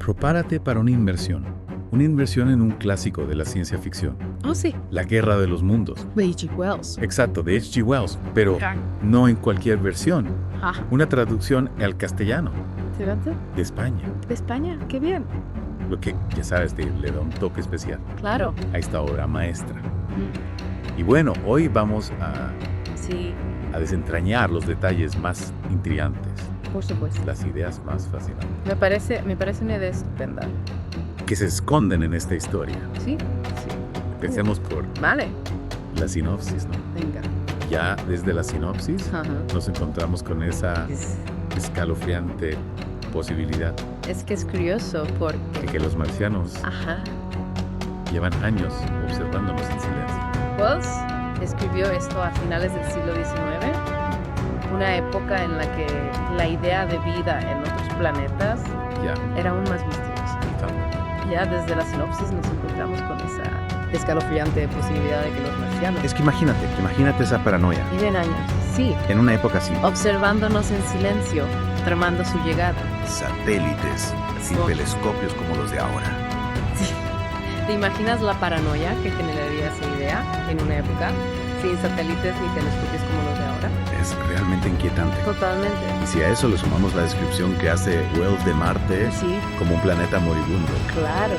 Prepárate para una inversión. Una inversión en un clásico de la ciencia ficción. Oh, sí. La Guerra de los Mundos. De H.G. Wells. Exacto, de H.G. Wells, pero no en cualquier versión. Ah, Una traducción al castellano, ¿cierto? de España. De España. Qué bien. Lo que, ya sabes, le da un toque especial Claro. a esta obra maestra. Y bueno, hoy vamos Sí, a desentrañar los detalles más intrigantes, por supuesto. las ideas más fascinantes, Me parece una idea estupenda. que se esconden en esta historia. Sí. Empecemos por Vale. la sinopsis, ¿no? Venga. Ya desde la sinopsis Ajá. nos encontramos con esa escalofriante posibilidad Es que es curioso de porque... que los marcianos Ajá. llevan años observándonos en silencio. Wells escribió esto a finales del siglo XIX, una época en la que la idea de vida en otros planetas Ya, era aún más misteriosa. Ya desde la sinopsis nos encontramos con esa escalofriante posibilidad de que los marcianos Es que imagínate esa paranoia. viven años, sí, En una época así. observándonos en silencio, tramando su llegada. Satélites sin Oh. telescopios como los de ahora. ¿Te imaginas la paranoia que generaría esa idea en una época sin satélites ni telescopios como los de ahora? Es realmente inquietante. Totalmente. Y si a eso le sumamos la descripción que hace Wells de Marte Sí, como un planeta moribundo, claro.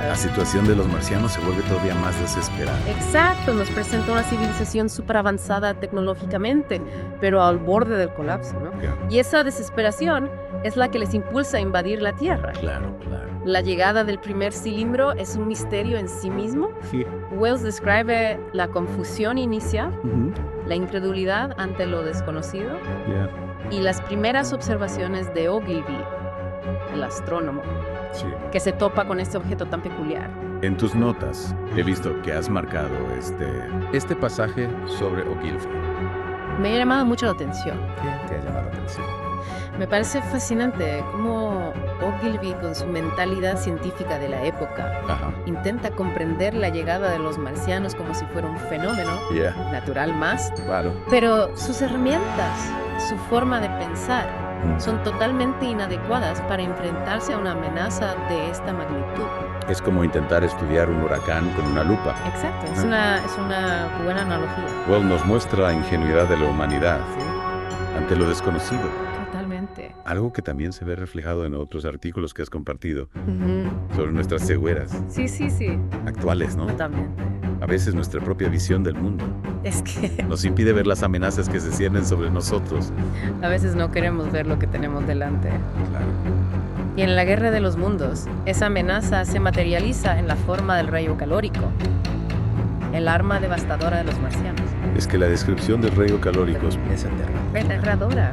la situación de los marcianos se vuelve todavía más desesperada. Exacto, nos presenta una civilización súper avanzada tecnológicamente, pero al borde del colapso, ¿no? Ya. Y esa desesperación es la que les impulsa a invadir la Tierra. claro. La llegada del primer cilindro es un misterio en sí mismo. Sí. Wells describe la confusión inicial, la incredulidad ante lo desconocido Ya, y las primeras observaciones de Ogilvy, el astrónomo, sí. que se topa con este objeto tan peculiar. En tus notas he visto que has marcado este pasaje sobre Ogilvy. Me ha llamado mucho la atención. ¿Qué te ha llamado la atención? Me parece fascinante cómo Ogilvy, con su mentalidad científica de la época, Ajá. intenta comprender la llegada de los marcianos como si fuera un fenómeno Ya, natural más, claro. pero sus herramientas, su forma de pensar, son totalmente inadecuadas para enfrentarse a una amenaza de esta magnitud. Es como intentar estudiar un huracán con una lupa. Exacto, es una buena analogía. Wells nos muestra la ingenuidad de la humanidad ante lo desconocido. Totalmente. Algo que también se ve reflejado en otros artículos que has compartido Ujú. sobre nuestras cegueras Sí, actuales, ¿no? totalmente. A veces nuestra propia visión del mundo Es que nos impide ver las amenazas que se ciernen sobre nosotros. a veces no queremos ver lo que tenemos delante. Claro. Y en la Guerra de los Mundos, esa amenaza se materializa en la forma del rayo calórico, el arma devastadora de los marcianos. Es que la descripción del rayo calórico es Aterradora.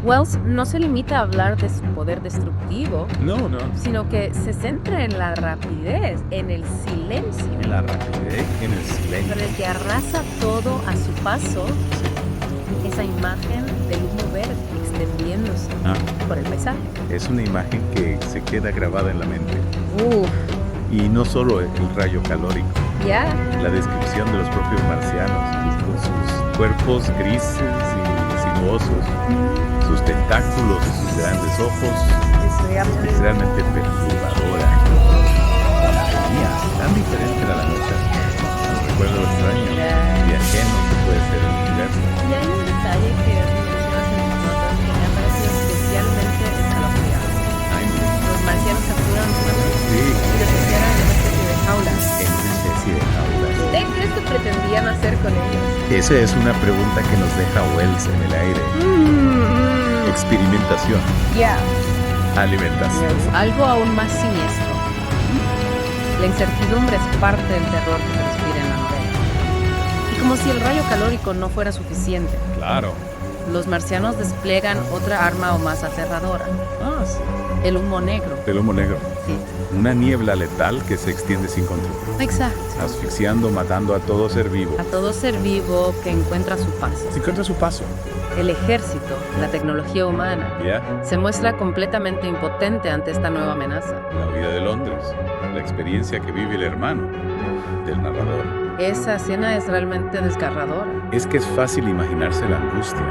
Wells no se limita a hablar de su poder destructivo, No. sino que se centra en la rapidez, en el silencio, En la rapidez, en el silencio. con el que arrasa todo a su paso. Esa imagen del humo verde extendiéndose Ah, por el paisaje. es una imagen que se queda grabada en la mente. Uf, Y no solo el rayo calórico, ya. la descripción de los propios marcianos, con sus cuerpos grises y sinuosos, sus tentáculos y sus grandes ojos, es realmente perturbadora. La anatomía tan diferente a la nuestra. Recuerdo extraño y ajeno que puede ser el universo. Y hay un detalle que mencionas en tus notas que me ha parecido especialmente escalofriante. Ay, Los marcianos capturan una sí, y los encierran en una especie de jaula. en una especie de jaula. ¿Qué crees que pretendían hacer con ellos? Esa es una pregunta que nos deja Wells en el aire. Experimentación, Ya. alimentación. Algo aún más siniestro. La incertidumbre es parte del terror que se respira en la novela. Y como si el rayo calórico no fuera suficiente, Claro. los marcianos despliegan otra arma aún más aterradora, Ah, sí. el humo negro. El humo negro. Sí. Una niebla letal que se extiende sin control, Exacto. asfixiando, matando a todo ser vivo. A todo ser vivo que encuentra su paso. Se encuentra su paso. El ejército, la tecnología humana, ¿Ya? se muestra completamente impotente ante esta nueva amenaza. La vida de Londres. La experiencia que vive el hermano del narrador. Esa escena es realmente desgarradora. Es que es fácil imaginarse la angustia.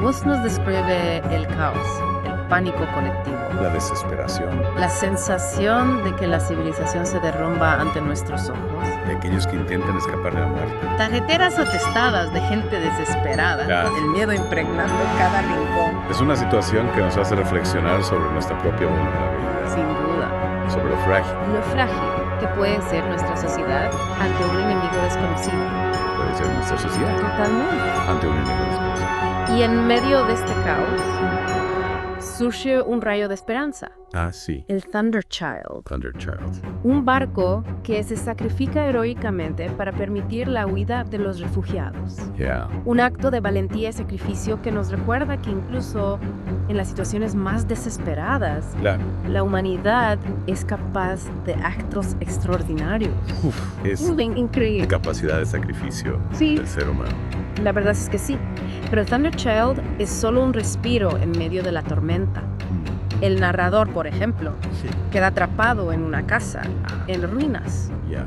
Wells nos describe el caos, el pánico colectivo. La desesperación La sensación de que la civilización se derrumba ante nuestros ojos. de aquellos que intentan escapar de la muerte. Tarjeteras atestadas de gente desesperada. Claro. El miedo impregnando cada rincón. Es una situación que nos hace reflexionar sobre nuestra propia vulnerabilidad, Sin duda. sobre lo frágil. Lo frágil que puede ser nuestra sociedad ante un enemigo desconocido. Puede ser nuestra sociedad Totalmente. ante un enemigo desconocido. Y en medio de este caos, surge un rayo de esperanza. Ah, sí. El Thunder Child. Thunder Child. Un barco que se sacrifica heroicamente para permitir la huida de los refugiados. Yeah. Un acto de valentía y sacrificio que nos recuerda que incluso en las situaciones más desesperadas, Claro. la humanidad es capaz de actos extraordinarios. Es Increíble. la capacidad de sacrificio Sí. del ser humano. La verdad es que sí. Pero el Thunder Child es solo un respiro en medio de la tormenta. El narrador, por ejemplo, Sí. queda atrapado en una casa, en ruinas, Ya.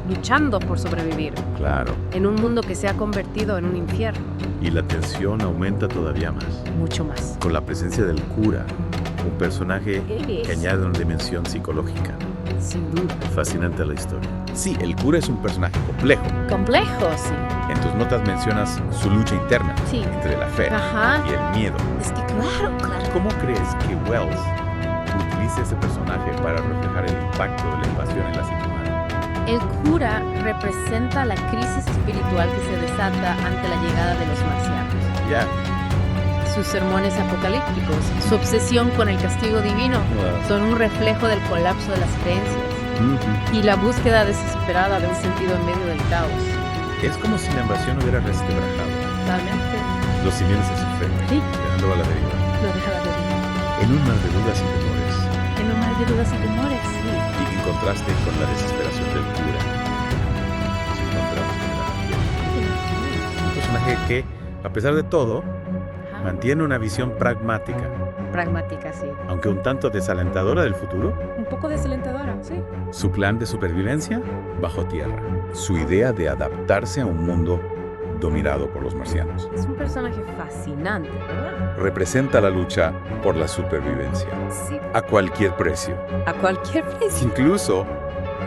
luchando por sobrevivir, Claro. en un mundo que se ha convertido en un infierno. Y la tensión aumenta todavía más Mucho más. con la presencia del cura, un personaje que añade una dimensión psicológica Sin duda. fascinante a la historia. Sí, el cura es un personaje complejo. Complejo, sí. En tus notas mencionas su lucha interna Sí. entre la fe Ajá. y el miedo. Es que claro. ¿Cómo crees que Wells utiliza ese personaje para reflejar el impacto de la invasión en la psique humana? El cura representa la crisis espiritual que se desata ante la llegada de los marcianos. Ya. Sus sermones apocalípticos, su obsesión con el castigo divino, son un reflejo del colapso de las creencias y la búsqueda desesperada de un sentido en medio del caos. Es como si la invasión hubiera resquebrajado Totalmente. los cimientos de su fe, Sí. dejando a la deriva. Lo deja la deriva. En un mar de dudas y temores, En un mar de dudas y temores, sí. y en contraste con la desesperación del cura, nos encontramos con la fe. Un personaje que, a pesar de todo, Ajá. mantiene una visión pragmática, Pragmática, sí. aunque un tanto desalentadora del futuro. Un poco desalentadora, sí. Su plan de supervivencia bajo tierra. Su idea de adaptarse a un mundo dominado por los marcianos. Es un personaje fascinante, ¿verdad? Representa la lucha por la supervivencia, Sí. a cualquier precio. A cualquier precio. Incluso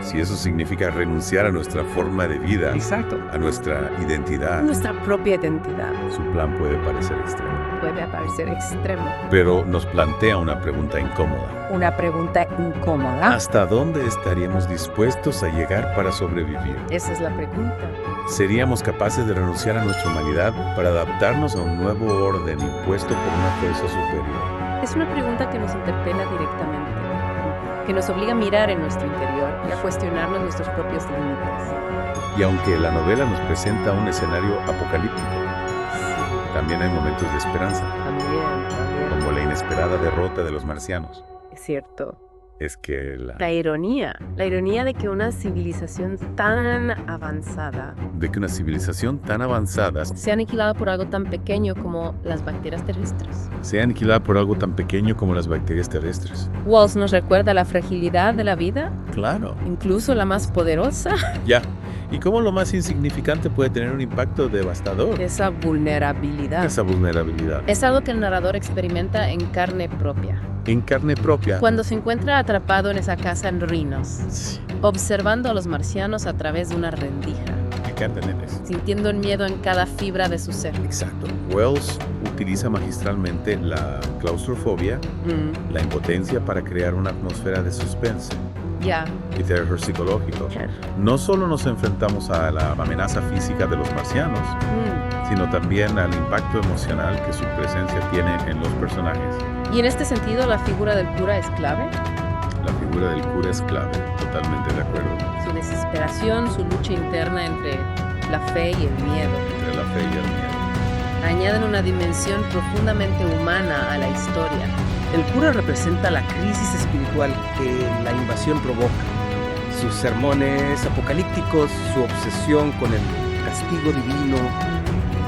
si eso significa renunciar a nuestra forma de vida, Exacto. a nuestra identidad. Nuestra propia identidad Su plan puede parecer extremo, puede parecer extremo. pero nos plantea una pregunta incómoda. Una pregunta incómoda. ¿Hasta dónde estaríamos dispuestos a llegar para sobrevivir? Esa es la pregunta. ¿Seríamos capaces de renunciar a nuestra humanidad para adaptarnos a un nuevo orden impuesto por una fuerza superior? Es una pregunta que nos interpela directamente, que nos obliga a mirar en nuestro interior y a cuestionarnos nuestros propios límites. Y aunque la novela nos presenta un escenario apocalíptico, también hay momentos de esperanza, También. como la inesperada derrota de los marcianos. Es cierto. Es que La ironía de que una civilización tan avanzada de que una civilización tan avanzada sea aniquilada por algo tan pequeño como las bacterias terrestres. sea aniquilada por algo tan pequeño como las bacterias terrestres. Walls nos recuerda la fragilidad de la vida, Claro. incluso la más poderosa. Ya. ¿Y cómo lo más insignificante puede tener un impacto devastador? Esa vulnerabilidad. Esa vulnerabilidad. Es algo que el narrador experimenta en carne propia. En carne propia. Cuando se encuentra atrapado en esa casa en ruinas, Sí. observando a los marcianos a través de una rendija, Acá tenés. sintiendo el miedo en cada fibra de su ser. Exacto. Wells utiliza magistralmente la claustrofobia, la impotencia para crear una atmósfera de suspense Ya. y terror psicológico. No solo nos enfrentamos a la amenaza física de los marcianos, sino también al impacto emocional que su presencia tiene en los personajes. Y en este sentido, la figura del cura es clave. La figura del cura es clave, totalmente de acuerdo, Su desesperación, su lucha interna entre la fe y el miedo, entre la fe y el miedo. añaden una dimensión profundamente humana a la historia. El cura representa la crisis espiritual que la invasión provoca. Sus sermones apocalípticos, su obsesión con el castigo divino,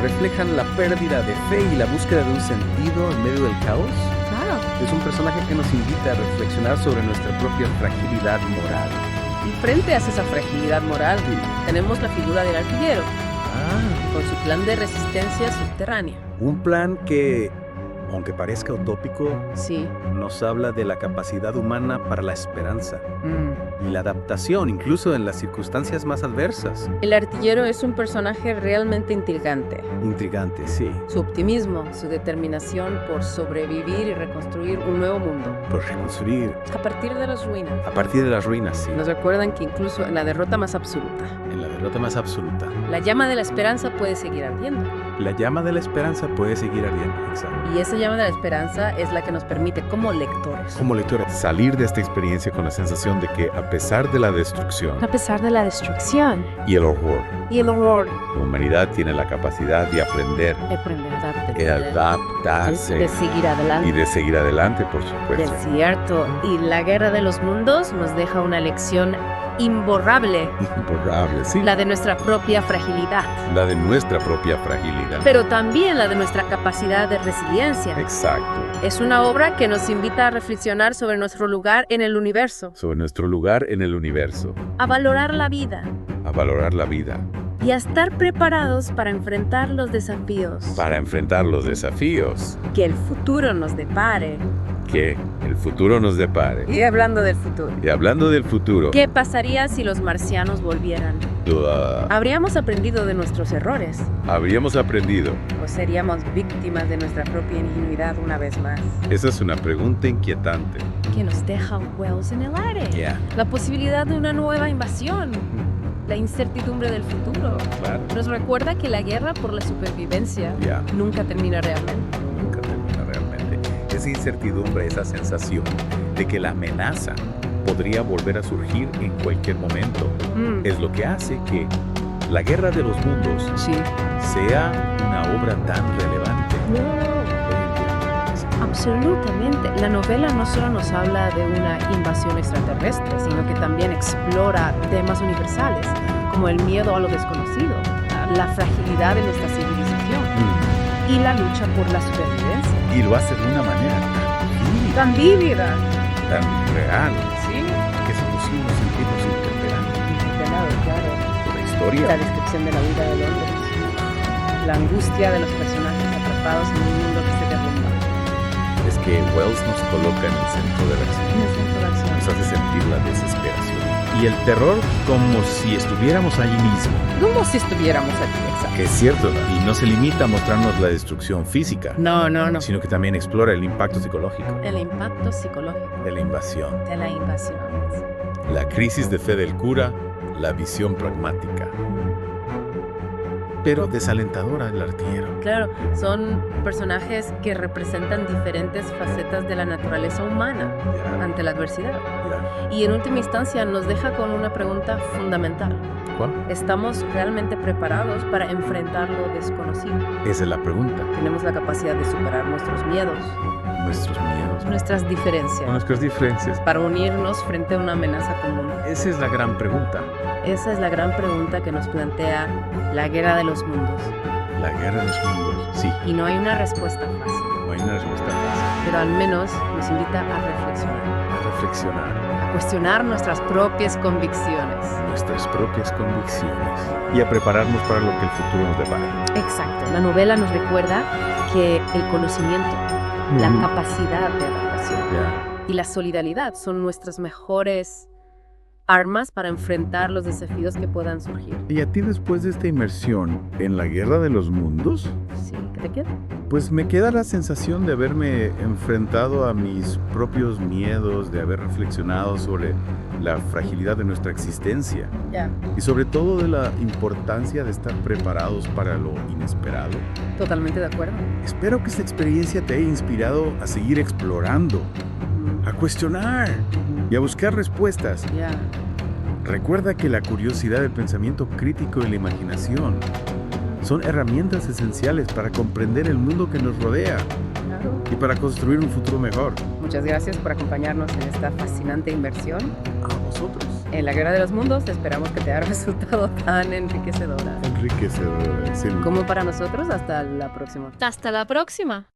reflejan la pérdida de fe y la búsqueda de un sentido en medio del caos. Claro. Es un personaje que nos invita a reflexionar sobre nuestra propia fragilidad moral. Y frente a esa fragilidad moral, tenemos la figura del artillero, con su plan de resistencia subterránea. Un plan que aunque parezca utópico, Sí. nos habla de la capacidad humana para la esperanza y la adaptación, incluso en las circunstancias más adversas. El artillero es un personaje realmente intrigante. Intrigante, sí. Su optimismo, su determinación por sobrevivir y reconstruir un nuevo mundo Por reconstruir a partir de las ruinas. a partir de las ruinas, sí. Nos recuerdan que incluso en la derrota más absoluta, En la derrota más absoluta. la llama de la esperanza puede seguir ardiendo. La llama de la esperanza puede seguir ardiendo. Exacto. Y esa llama de la esperanza es la que nos permite, como lectores, Como lectora, Salir de esta experiencia con la sensación de que a pesar de la destrucción a pesar de la destrucción y el horror, y el horror, la humanidad tiene la capacidad de aprender, de adaptarse de seguir adelante. y de seguir adelante, por Es supuesto. cierto, y la guerra de los mundos nos deja una lección imborrable, Imborrable, sí. la de nuestra propia fragilidad, La de nuestra propia fragilidad. pero también la de nuestra capacidad de resiliencia. Exacto. Es una obra que nos invita a reflexionar sobre nuestro lugar en el universo, Sobre nuestro lugar en el universo, a valorar la vida a valorar la vida, y a estar preparados para enfrentar los desafíos para enfrentar los desafíos que el futuro nos depare. que el futuro nos depare. Y hablando del futuro, Y hablando del futuro, ¿qué pasaría si los marcianos volvieran? ¿Habríamos aprendido de nuestros errores? habríamos aprendido. ¿O seríamos víctimas de nuestra propia ingenuidad una vez más? Esa es una pregunta inquietante. Que nos deja Wells en el aire. Yeah. La posibilidad de una nueva invasión. La incertidumbre del futuro. Claro. Nos recuerda que la guerra por la supervivencia Ya. nunca termina realmente. Nunca termina realmente. Esa incertidumbre, esa sensación de que la amenaza podría volver a surgir en cualquier momento, es lo que hace que La Guerra de los Mundos Sí. sea una obra tan relevante. Absolutamente. La novela no solo nos habla de una invasión extraterrestre, sino que también explora temas universales, como el miedo a lo desconocido, la fragilidad de nuestra civilización y la lucha por la supervivencia. Y lo hace de una manera Tan vívida. tan real Sí. que es imposible no sentirnos interpelando Claro. por la La historia. descripción de la vida de Londres. La angustia de los personajes atrapados en un mundo que se derrumba. Es que Wells nos coloca en el centro de la acción. En el centro de acción. Nos hace sentir la desesperación. Y el terror como si estuviéramos allí mismo. Como si estuviéramos aquí, exacto. Que es cierto, y no se limita a mostrarnos la destrucción física, No. sino que también explora el impacto psicológico El impacto psicológico de la invasión, de la invasión. la crisis de fe del cura, la visión pragmática. Pero desalentadora del artillero. Claro, son personajes que representan diferentes facetas de la naturaleza humana ante la adversidad. Y en última instancia nos deja con una pregunta fundamental. ¿Cuál? ¿Estamos realmente preparados para enfrentar lo desconocido? Esa es la pregunta. ¿Tenemos la capacidad de superar nuestros miedos, Nuestros miedos, nuestras diferencias, nuestras diferencias. para unirnos frente a una amenaza común? Esa es la gran pregunta. Esa es la gran pregunta que nos plantea La Guerra de los Mundos. La guerra de los mundos. Sí, Y no hay una respuesta fácil, no hay una respuesta fácil. pero al menos nos invita a reflexionar, A reflexionar a cuestionar nuestras propias convicciones. nuestras propias convicciones y a prepararnos para lo que el futuro nos depare. Exacto. La novela nos recuerda que el conocimiento, la capacidad de adaptación Ya. y la solidaridad son nuestras mejores armas para enfrentar los desafíos que puedan surgir. ¿Y a ti después de esta inmersión en la guerra de los mundos? Sí, ¿qué te queda? Pues me queda la sensación de haberme enfrentado a mis propios miedos, de haber reflexionado sobre la fragilidad de nuestra existencia Ya. y sobre todo de la importancia de estar preparados para lo inesperado. Totalmente de acuerdo. Espero que esta experiencia te haya inspirado a seguir explorando, a cuestionar y a buscar respuestas. Ya. Recuerda que la curiosidad, el pensamiento crítico y la imaginación son herramientas esenciales para comprender el mundo que nos rodea Claro. y para construir un futuro mejor. Muchas gracias por acompañarnos en esta fascinante inversión A vosotros. en la Guerra de los Mundos. Esperamos que te haya resultado tan enriquecedora Enriquecedor. como para nosotros. Hasta la próxima. Hasta la próxima.